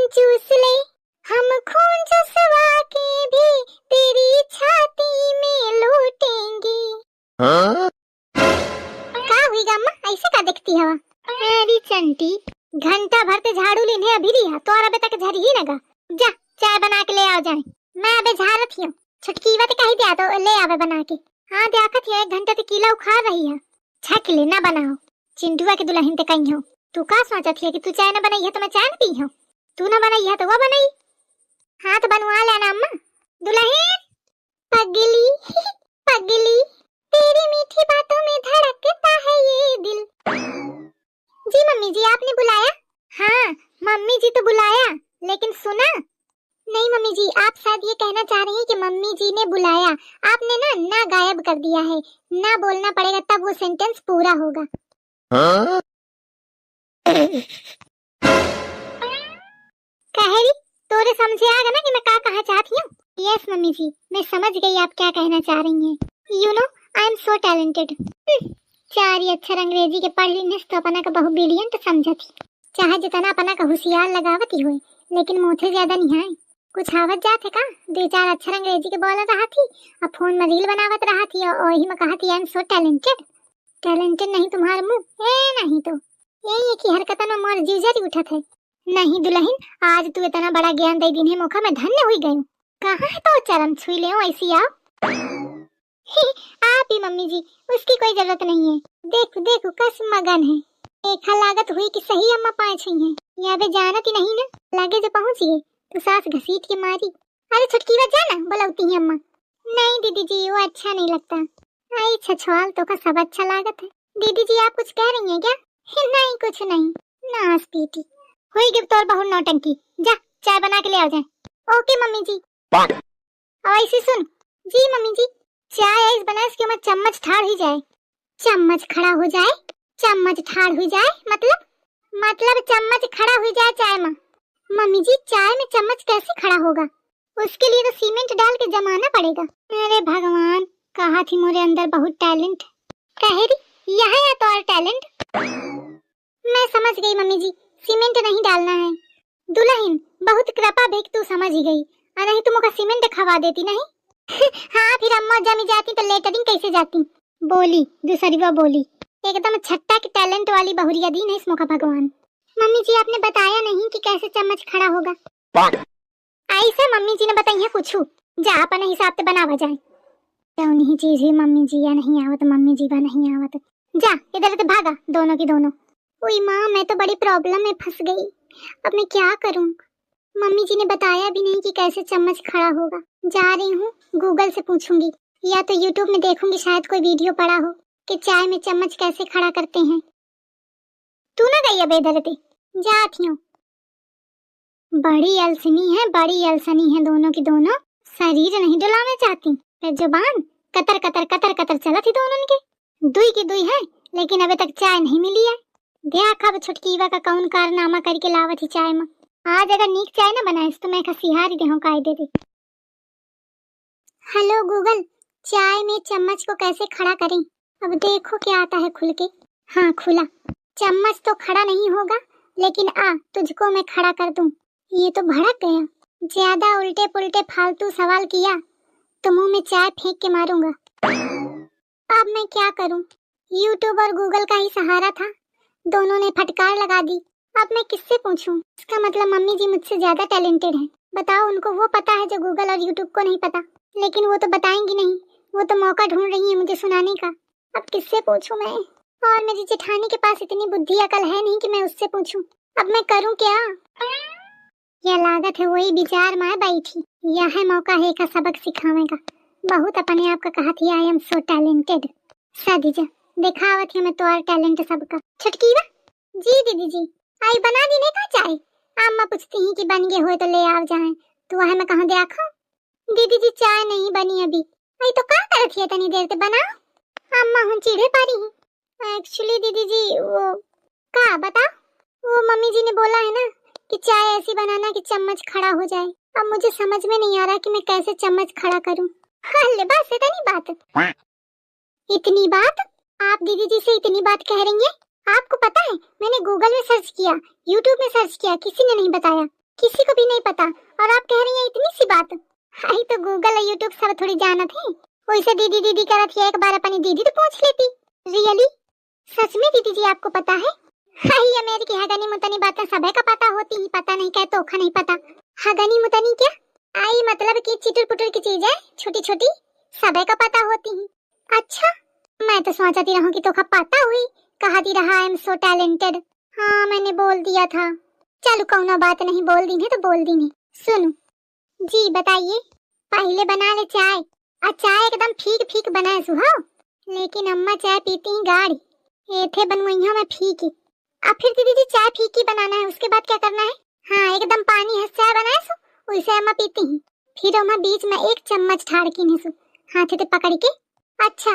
चूस ले, हम खून चुसवा के भी तेरी छाती में लूटेंगे। का हुई गम्मा, ऐसे का देखती हवा? अरे चंटी, घंटा भर ते झाड़ू लेने अभी रिया तो और अबे तक झरी ही नगा। जा चाय बना के ले आओ जाए। मैं अबे झाड़त हियो, छुटकी बात कही दिया तो ले आवे बना के। हाँ देखत हियो, 1 घंटा ते किला उखाड़ रही है। छक ले ना बनाओ, चिंटुआ के दुल्हन ते कही हो। तू का सोचत है कि तू चाय ना बनाई है तो मैं चाय न पी हूं? तू ना बनाई है तो वो बनाई। हाँ तो बनवा लेना अम्मा। दुल्हन पगली पगली, तेरी मीठी बातों में धड़कता है ये दिल। जी मम्मी जी, आपने बुलाया? हाँ मम्मी जी तो बुलाया, लेकिन सुना नहीं। मम्मी जी, आप शायद ये कहना चाह रही हैं कि मम्मी जी ने बुलाया, आपने ना गायब कर दिया है। ना बोलना पड़ेगा तब वो सेंटेंस पूरा होगा। कहेरी तोरे समझे आ गया ना कि मैं क्या कहना चाहती हूँ? यस मम्मी जी, मैं समझ गई आप क्या कहना चाह रही हैं। You know I am so talented. 4 अक्षर अंग्रेजी के पढ़ ली तो अपना का बहु ब्रिलियंट समझती। चाहे जितना अपना का होशियार लगावती हुई, लेकिन मोथे ज्यादा नहीं आए। कुछ आवत जात है का? 2-4 अक्षर अंग्रेजी के बोल रहा थी और फोन में रील बनावत रहा थी और वही में कहा थी I am so talented. Talented नहीं तुम्हारा मुंह ए नहीं तो यही की हरकतन में मोर जीजर उठत है। नहीं दुल्हन, आज तू इतना बड़ा ज्ञान दे दिन है, मौका मैं धन्य हुई गई। कहाँ है तो चरण छुई ले ऐसी आओ। आप ही मम्मी जी, उसकी कोई जरूरत नहीं है। देखो देखो कस मगन है। देखा लागत हुई कि सही अम्मा पाए छई हैं। या बे जानती नहीं ना, लागे जो पहुंचिए तो सास घसीट के मारी। अरे छुटकी बात जाना बुलाती है अम्मा। नहीं दीदी जी, वो अच्छा नहीं लगता। आई छछवाल तो का सब अच्छा लागत है। दीदी जी आप कुछ कह रही हैं क्या? नहीं कुछ नहीं। नास पीटी हुई गिफ्ट और बहुत नौटंकी। जा चाय बना के ले आ जाए। ओके मम्मी जी। और ऐसी सुन। जी मम्मी जी। चाय ऐस बनाए इसके में चम्मच ठाड़ ही जाए। चम्मच खड़ा हो जाए? चम्मच ठाड़ हो जाए मतलब चम्मच खड़ा हो जाए चाय में। मम्मी जी चाय में चम्मच कैसे खड़ा होगा? उसके लिए तो सीमेंट डाल के जमाना पड़ेगा। अरे भगवान, कहा थी मोरे अंदर बहुत टैलेंट। कहेरी यह है तो और टैलेंट। मैं समझ गई मम्मी जी, सीमेंट नहीं डालना है। दुल्हन बहुत कृपा भेक तू समझ ही गई, और नहीं तो मुझे सीमेंट खवा देती नहीं। हाँ फिर अम्मा जमी जाती तो लेटरिंग कैसे जाती? बोली दूसरी वो बोली, एकदम छट्टा की टैलेंट वाली बहुरिया दी नहीं इस मौका भगवान। मम्मी जी आपने बताया नहीं कि कैसे चम्मच खड़ा होगा। ऐसे मम्मी जी ने बताई है कुछ, जा अपने हिसाब से बनावा जाए। क्यों नहीं चीज ही मम्मी जी या नहीं आवत, मम्मी जी बा नहीं आवत। जा इधर से भागा दोनों की दोनों। ओई माँ, मैं तो बड़ी प्रॉब्लम में फंस गई, अब मैं क्या करूं? मम्मी जी ने बताया भी नहीं कि कैसे चम्मच खड़ा होगा। जा रही हूँ गूगल से पूछूंगी, या तो यूट्यूब में देखूंगी, शायद कोई वीडियो पड़ा हो कि चाय में चम्मच कैसे खड़ा करते हैं। तू ना गई अब इधर से? जाती हूँ। बड़ी अलसनी है, बड़ी अलसनी है दोनों की दोनों। शरीर नहीं डुलाना चाहती, पर जुबान कतर कतर कतर कतर चला थी दोनों के। दुई की दुई है, लेकिन अभी तक चाय नहीं मिली है। देखा अब छुटकीवा का कौन कारनामा करके लावत ही चाय में। आज अगर नीक चाय ना बनाए तो मैं खसिहारी देहूं कायदे दे। हेलो गूगल, चाय में चम्मच को कैसे खड़ा करें? अब देखो क्या आता है खुल के। हाँ खुला। चम्मच तो खड़ा नहीं होगा, लेकिन आ तुझको मैं खड़ा कर दूं। ये तो भड़क गया। ज्यादा उल्टे पुल्टे फालतू सवाल किया तो मुंह में चाय फेंक के मारूंगा। अब मैं क्या करूं? यूट्यूब और गूगल का ही सहारा था, दोनों ने फटकार लगा दी। अब मैं किससे पूछूं? इसका मतलब मम्मी जी मुझसे ज्यादा टैलेंटेड हैं। बताओ, उनको वो पता है जो गूगल और यूट्यूब को नहीं पता, लेकिन वो तो बताएंगी नहीं। वो तो मौका ढूंढ रही है मुझे सुनाने का। अब किससे पूछूं मैं? और मेरी जेठानी के पास इतनी बुद्धि अकल है नहीं कि मैं उससे पूछूं। अब मैं करूं क्या? यह लागत है वही विचार में बैठी। यह है मौका है का सबक सिखाने का। बहुत अपने आप का कहा थी आई एम सो टैलेंटेड। शादी जा दिखावत है मैं तो और टैलेंट सबका। छुटकी वा जी दीदी जी, आई बना दी नहीं का चाय? अम्मा पूछती हैं कि बन गए हो तो ले आओ जाए, तो वह मैं कहाँ देखा? दीदी जी चाय नहीं बनी अभी। आई तो क्या करत है तनी देर से बनाओ। अम्मा हम चिढ़े पारी हैं। एक्चुअली दीदी जी वो का बता, वो मम्मी जी ने बोला है ना कि चाय ऐसी बनाना कि चम्मच खड़ा हो जाए। अब मुझे समझ में नहीं आ रहा कि मैं कैसे चम्मच खड़ा करूं। हल्ले बस इतनी बात। इतनी बात? आप दीदी जी से इतनी बात कह रही हैं? आपको पता है मैंने गूगल में सर्च किया, यूट्यूब में सर्च किया, किसी ने नहीं बताया। किसी को भी नहीं पता, और आप कह रही हैं इतनी सी बात। हाई तो गूगल और यूट्यूब सब थोड़ी जानत है। वैसे दीदी दीदी करत है, एक बार अपनी दीदी तो पूछ लेती। रियली? सच में दीदी जी आपको पता है? हाई ये मेरी की हगनी मुतनी बातें सबे का पता होती ही, पता नहीं क्या तोखा नहीं पता। हगनी मुतनी क्या? आई मतलब कि चिटुर पुटुर की चीज है, छोटी छोटी, सबे का पता होती ही। अच्छा, मैं तो सोचती रहूं कि तोखा पता हुई, कहती रहा आई एम सो टैलेंटेड। हाँ मैंने बोल दिया था। चलो कौनो बात नहीं, बोल दी है तो बोल दी है। सुनो जी बताइए। पहले बना ले चाय, और चाय एकदम फीक फीक बनाए सुहाओ। लेकिन अम्मा चाय पीती ही गाढ़ी, एथे बनवाइया में फीकी। अब फिर दीदी जी चाय फीकी बनाना है, उसके बाद क्या करना है? हाँ एकदम पानी है चाय बनाए सु, वैसे अम्मा पीती ही। फिर अम्मा बीच में एक चम्मच ठाड़ की नहीं सु, हाथे से पकड़ के। अच्छा,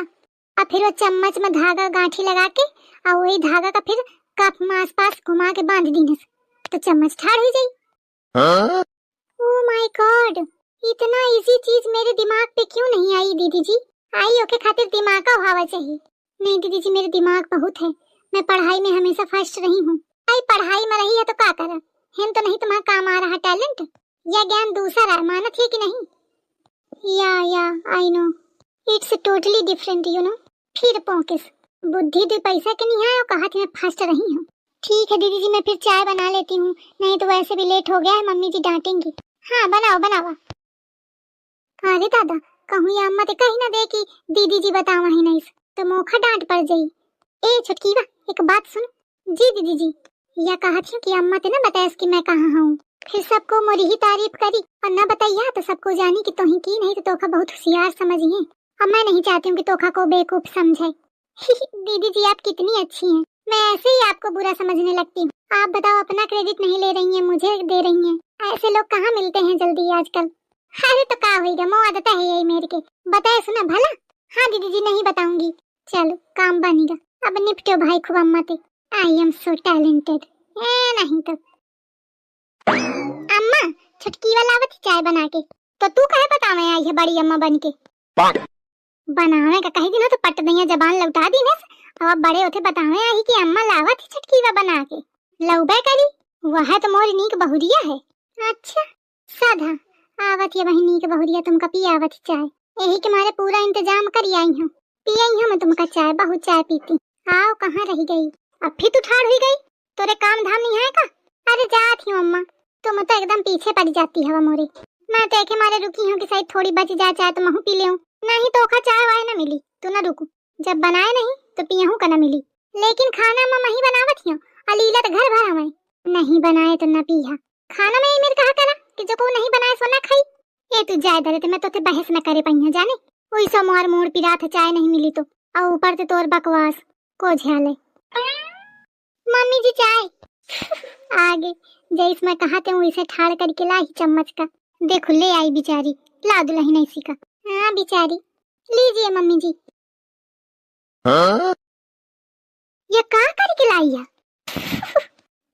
अब फिर वो चम्मच में धागा गांठी लगा के, और वही धागा का फिर कप में आसपास घुमा के बांध दी तो चम्मच ठाड़ हो जाई। हाँ? ओह माय गॉड, इतना इजी चीज मेरे दिमाग पे क्यों नहीं आई दीदी जी? आई ओके खातिर दिमाग का होना चाहिए। नहीं दीदी जी मेरे दिमाग बहुत है, मैं पढ़ाई में हमेशा फर्स्ट रही हूँ। आई पढ़ाई में रही है तो क्या करा, हम तो नहीं तुम्हारा काम आ रहा टैलेंट या ज्ञान दूसरा है, मानत है कि नहीं? या I know it's totally different you know. फिर पोकिस बुद्धि दे पैसा के नहीं है और कहा थी मैं फर्स्ट रही हूँ। ठीक है दीदी जी मैं फिर चाय बना लेती हूँ, नहीं तो वैसे भी लेट हो गया है, मम्मी जी डांटेंगी। हाँ बनाओ बनाओ। अरे दादा कहूँ या अम्मा ते कहीं ना दे कि दीदी जी बतावा ही नहीं तो मोखा डांट पड़ जाई। ए छुटकी बा एक बात सुन। जी दीदी जी। या कहा थी कि अम्मा ते ना बताया कि मैं कहाँ हूँ, फिर सबको मोरी ही तारीफ करी और ना बताइया तो सबको जानी कि तोही की नहीं तो तोखा बहुत होशियार समझिए। अब मैं नहीं चाहती हूँ कि तोखा को बेवकूफ समझे। दीदी जी आप कितनी अच्छी हैं, मैं ऐसे ही आपको बुरा समझने लगती हूँ। आप बताओ अपना क्रेडिट नहीं ले रही हैं, मुझे दे रही हैं। ऐसे लोग कहाँ मिलते हैं जल्दी आजकल। अरे तो क्या होगा, मो आदत है यही मेरे के, बताए सुना भला। हाँ दीदी जी नहीं बताऊंगी। चलो काम बनेगा, अब निपटो भाई खूब अम्मा ते। I am so talented. नहीं तो अम्मा छुटकी वाला आवत चाय बना के, तो तू कहे बता मैं आई है बड़ी अम्मा बन के। बनावे का कही दिन तो पट दैया जबान लौटा दी ने, अब बड़े होते बतावे आई कि अम्मा लावत छुटकी वा बना के लौबे करी, वह तो मोरी नीक बहुरिया है। अच्छा साधा आवत ये वही नीक बहुरिया तुमका पी आवत चाय, यही के मारे पूरा इंतजाम करी आई हूँ, पी आई हूँ मैं तुमका चाय, बहुत चाय पीती। आओ कहाँ रह गई, अब फिर तू ठाड़ हुई गई, तोरे काम धाम नहीं है का? अरे जाती हूँ अम्मा, तुम तो एकदम पीछे पड़ जाती है मोरे। मैं तो एक मारे रुकी हूँ कि शायद थोड़ी बच जाए चाय तो महू पी ले, नहीं तो ओखा चाय वाय ना मिली, तू ना रुकू, जब बनाए नहीं तो पियहू का ना मिली। लेकिन खाना मैं ही बनावत हियो, अलीला तो घर भरा में नहीं बनाए तो ना पिया। खाना में मेरे कहा करा कि जो को नहीं बनाए सो ना खाई। ए तू जाय दरे मैं तोते बहस न करे पहिया जाने, ओई सो मोर मोर पिरा था चाय नहीं मिली तो, और ऊपर से तोर बकवास को झेले। मम्मी जी चाय आगे जैस मैं कहा थे वैसे ठाड़ करके लाई चम्मच का, देखो ले आई बेचारी, ला दुल्हन ऐसी का। हाँ बेचारी, लीजिए मम्मी जी। हाँ? ये का करके लाई है?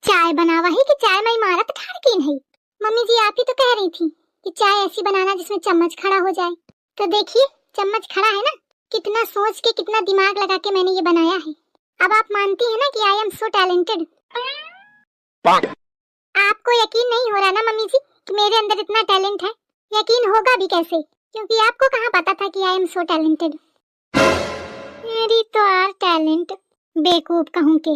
चाय बनावा है कि चाय में इमारत ठाड़ की नहीं? मम्मी जी आप ही तो कह रही थी कि चाय ऐसी बनाना जिसमें चम्मच खड़ा हो जाए, तो देखिए चम्मच खड़ा है ना, कितना सोच के कितना दिमाग लगा के मैंने ये बनाया है। अब आप मानती है ना कि आई एम सो टैलेंटेड। आपको यकीन नहीं हो रहा ना मम्मी जी कि मेरे अंदर इतना टैलेंट है? यकीन होगा भी कैसे, क्योंकि आपको कहाँ पता था कि आई एम सो टैलेंटेड। मेरी तो यार टैलेंट बेवकूफ कहूँ के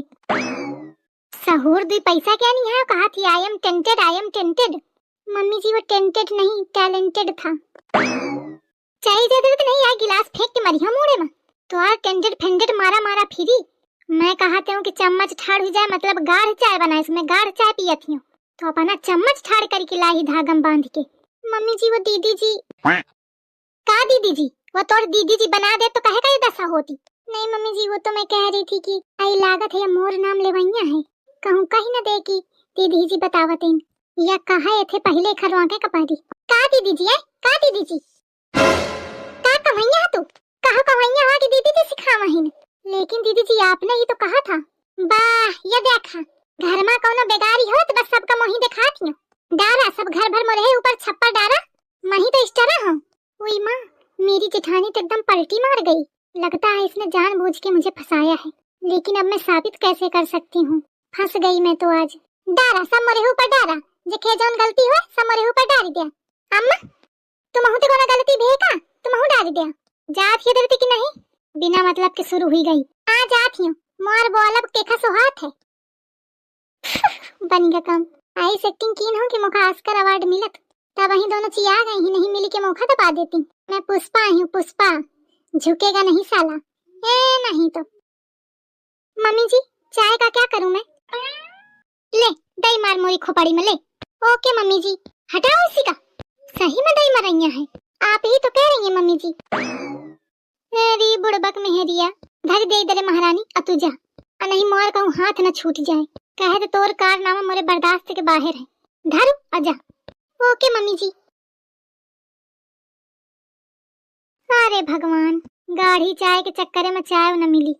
सहूर दी पैसा क्या नहीं है, कहा थी I am tainted, I am tainted. Mummy ji वो टेंटेड नहीं टैलेंटेड था। चाय जरूरत नहीं है, गिलास फेंक के मरी हम मुड़े में तो यार टेंटेड फेंडेड मारा मारा फिरी। मैं कहते हूँ कि चम्मच ठाड़ हो जाए मतलब गाढ़ चाय बनाए, इसमें गाढ़ चाय पिया थी तो अपना चम्मच ठाड़ करके लाई धागम बांध के। मम्मी जी वो दीदी जी का दीदी जी, वो तोर दीदी जी बना दे तो कहे का ये दशा होती। नहीं मम्मी जी वो तो मैं कह रही थी कि आई लागत है मोर नाम लेवैया है, कहूँ कहीं न दे कि दीदी जी बतावत इन या कहा थे पहले खरवा के कपारी। का दीदी जी है, का दीदी जी का कवैया तू कहा कवैया हो कि दीदी जी सिखावा ही। लेकिन दीदी जी आपने ही तो कहा था। वाह ये देखा घर में कोनो बेगारी हो तो बस सबका मोही दिखाती हूँ, डारा सब घर भर मोरे ऊपर छप्पर डारा मही तो इस्टरा हूँ। ओई माँ मेरी जेठानी तो एकदम पलटी मार गई, लगता है इसने जानबूझ के मुझे फंसाया है, लेकिन अब मैं साबित कैसे कर सकती हूँ, फंस गई मैं तो आज। डारा सब मोरे ऊपर डारा, जेखे जौन गलती हो समरे ऊपर डाल दिया। अम्मा तुम हूं ते कोना गलती भे का तुम हूं डाल दिया। जात ही दरती की नहीं बिना मतलब के शुरू हुई गई। आ जात ही मोर बोलब केखा सोहात है। बन गया काम। आई एक्टिंग कीन हो कि मुखा ऑस्कर अवार्ड मिलत तब वही दोनों चिया गई ही नहीं मिली के मौका तो पा देती। मैं पुष्पा हूँ पुष्पा झुकेगा नहीं साला। ए नहीं तो मम्मी जी चाय का क्या करूं मैं? ले दही मार मोरी खोपड़ी में ले। ओके मम्मी जी। हटाओ इसी का। सही में दही मरैया है आप ही तो कह रही हैं मम्मी जी। मेरी बुड़बक मेहरिया धर दे इधर महारानी अतुजा नहीं मोर कहूँ हाथ न छूट जाए कहे तो तोर कारनामा मोरे बर्दाश्त के बाहर है। धर आजा। ओके मम्मी जी। अरे भगवान गाढ़ी चाय के चक्कर में चाय न मिली।